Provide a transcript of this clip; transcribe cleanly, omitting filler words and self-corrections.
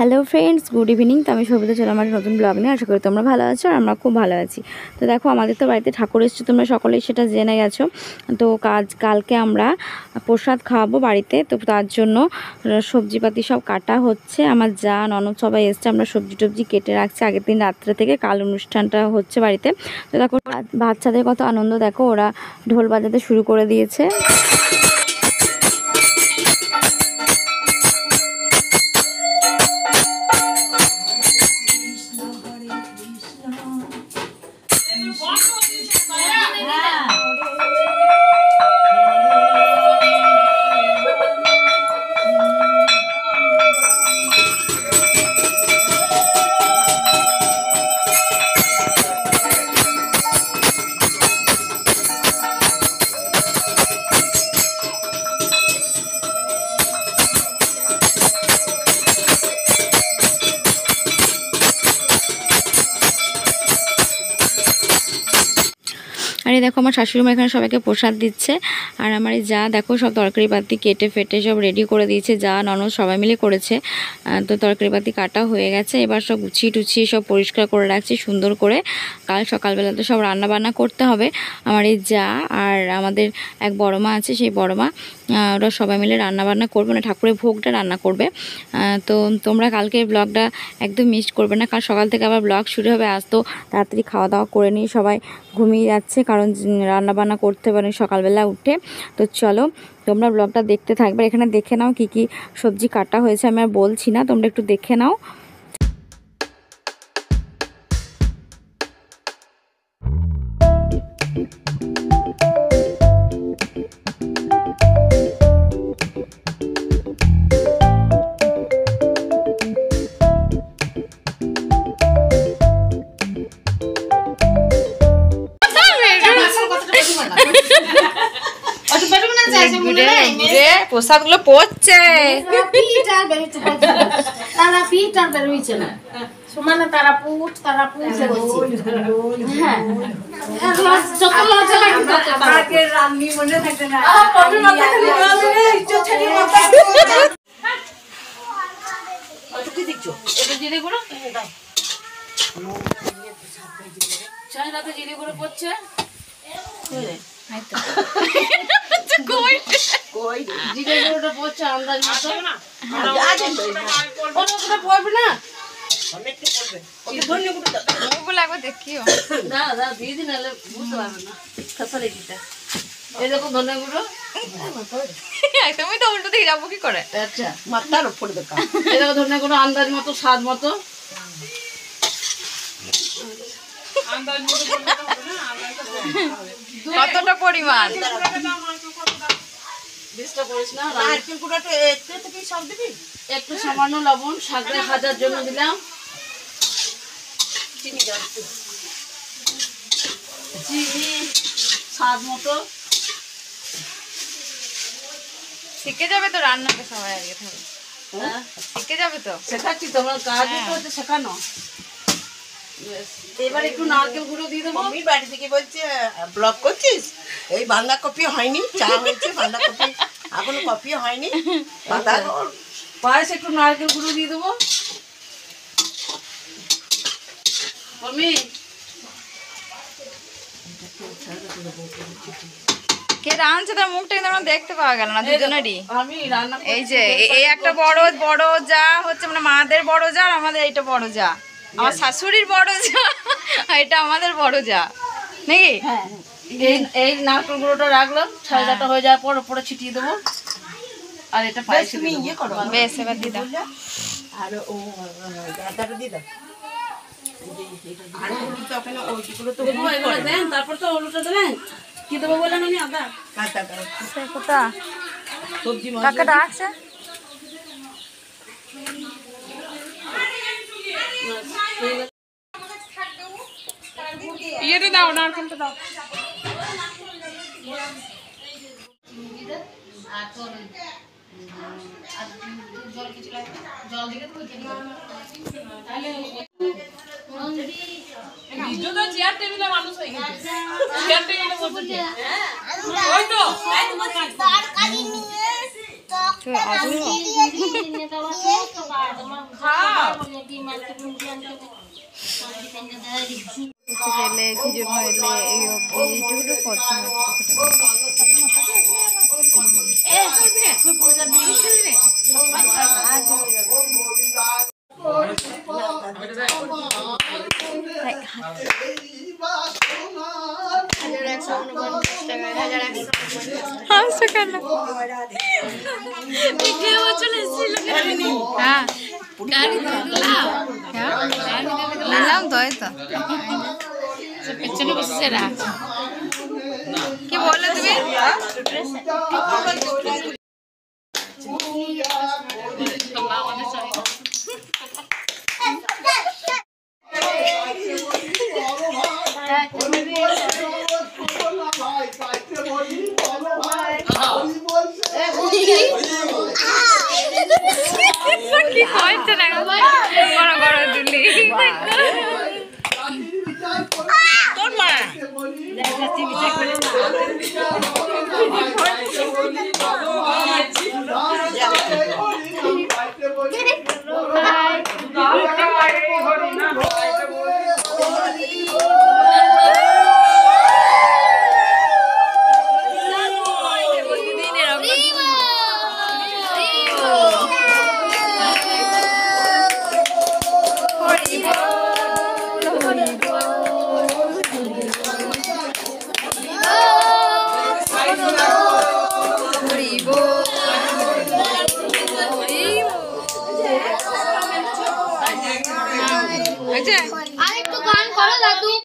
Hello friends, good evening. তো আমি সবিতা চলে আমার নতুন ব্লগ নিয়ে। আশা করি তোমরা ভালো আছো আর আমরা খুব ভালো আছি। তো দেখো, আমাদের তো বাড়িতে ঠাকুর এসেছে, তোমরা সকলেই সেটা জেনে গেছো। তো কালকে আমরা প্রসাদ খাওয়াবো বাড়িতে, তো তার জন্য সবজিপাতি সব কাটা হচ্ছে। আমার যা ননদ সবাই এসছে, আমরা সবজি টবজি কেটে রাখছি আগের দিন রাত্রে থেকে। কাল অনুষ্ঠানটা হচ্ছে বাড়িতে। তো দেখো বাচ্চাদের কত আনন্দ, দেখো ওরা ঢোল বাজাতে শুরু করে দিয়েছে। আর এই দেখো আমার শাশুড়ি মা এখানে সবাইকে প্রসাদ দিচ্ছে। আর আমার এই যা দেখো সব তরকারি পাতি কেটে ফেটে সব রেডি করে দিয়েছে, যা ননদ সবাই মিলে করেছে। তো তরকারি পাতি কাটা হয়ে গেছে, এবার সব গুছিয়ে টুছিয়ে সব পরিষ্কার করে রাখছি সুন্দর করে। কাল সকালবেলা তো সব রান্না বান্না করতে হবে। আমার এই যা আর আমাদের এক বড় মা আছে, সেই বড় মা ওরা সবাই মিলে রান্না বান্না করবে, মানে ঠাকুরের ভোগটা রান্না করবে। তো তোমরা কালকের ব্লগটা একদম মিস করবে না, কাল সকাল থেকে আবার ব্লগ শুরু হবে। আজ তো তাড়াতাড়ি খাওয়া দাওয়া করে নিয়ে সবাই ঘুমিয়ে যাচ্ছে, কারণ রান্না বান্না করতে পারে সকালবেলা উঠে। তো চলো তোমরা ব্লগটা দেখতে থাকবে। এখানে দেখে নাও কি কি সবজি কাটা হয়েছে, আমি আর বলছি না, তোমরা একটু দেখে নাও। প্রসাদ গুলো পড়ছে, জিরে গুঁড়ো পড়ছে। জিরে গুঁড়োটা পড়ছে আন্দাজ মতো, পড়বে না দেখিও দাদা দিয়ে দিন, বুঝতে পারবে না খাসার এইটা। এই দেখো ধনে গুঁড়ো, তুমি তো উল্টো দিকে যাবো কি করে? আচ্ছা মাথার উপরে দেখা। এই দেখো ধনে গুঁড়ো আন্দাজ মতো, স্বাদ মতো। কতটা পরিমাণ? একটু সামান্য লবণ শাকটা ভাজার জন্য দিলাম, চিনি স্বাদ মতো। শিখে যাবে তো রান্নাটা সবাই আগে থেকে, শিখে যাবে তো। শেখাচ্ছি তোমার কাজ হচ্ছে শেখানো। এবার একটু নারকেল গুঁড়ো দিয়ে দেবো। আমি বাড়ি থেকে বলছে ব্লগ করছিস, এই বাঁধাকপি হয়নি, চা হয়েছে, বাঁধাকপি এখনো কপি হয়নি। পায়েসে একটু নারকেল গুঁড়ো দিয়ে দেবো। কে রাঁধছে তার মুখটা কিন্তু আমরা দেখতে পাওয়া গেল না দুজনেরই। আমি রান্না এই যে এই একটা বড় বড় যা হচ্ছে, মানে মাদের বড় যা আর আমাদের এইটা বড় যা, আমার শাশুড়ির বড় যা, এটা আমাদের বড় যা নাকি। এই নারকেল গুঁড়োটা রাখলাম, ছাইটা হয়ে যাওয়ার পর উপরে ছিটিয়ে দেবো। আর এটা পায়েসে ইয়ে করো, বেশ এবার দিয়ে দাও। আর ও আটাটা দিয়ে দাও। তারপর তো ওলুটা দেবেন। কি দেবো বললেন আমি? আদা কোথা সবজি কাকাটা আছে। ইয়েতে দাও, নারকেলটা দাও। জল দিকে তো চেয়ার টেবিলে মানুষ হয়ে গেছে, চেয়ার টেবিলে বসে। ওই তো গেলে কি জন্য এলে এই অবধি এইটুকু করতে হয়। পেছনে বসেছে রাখ কি বললে তুমি কি হয়েছে না বড় বড় দুলি তোর মা দেখা চিকিৎসা করে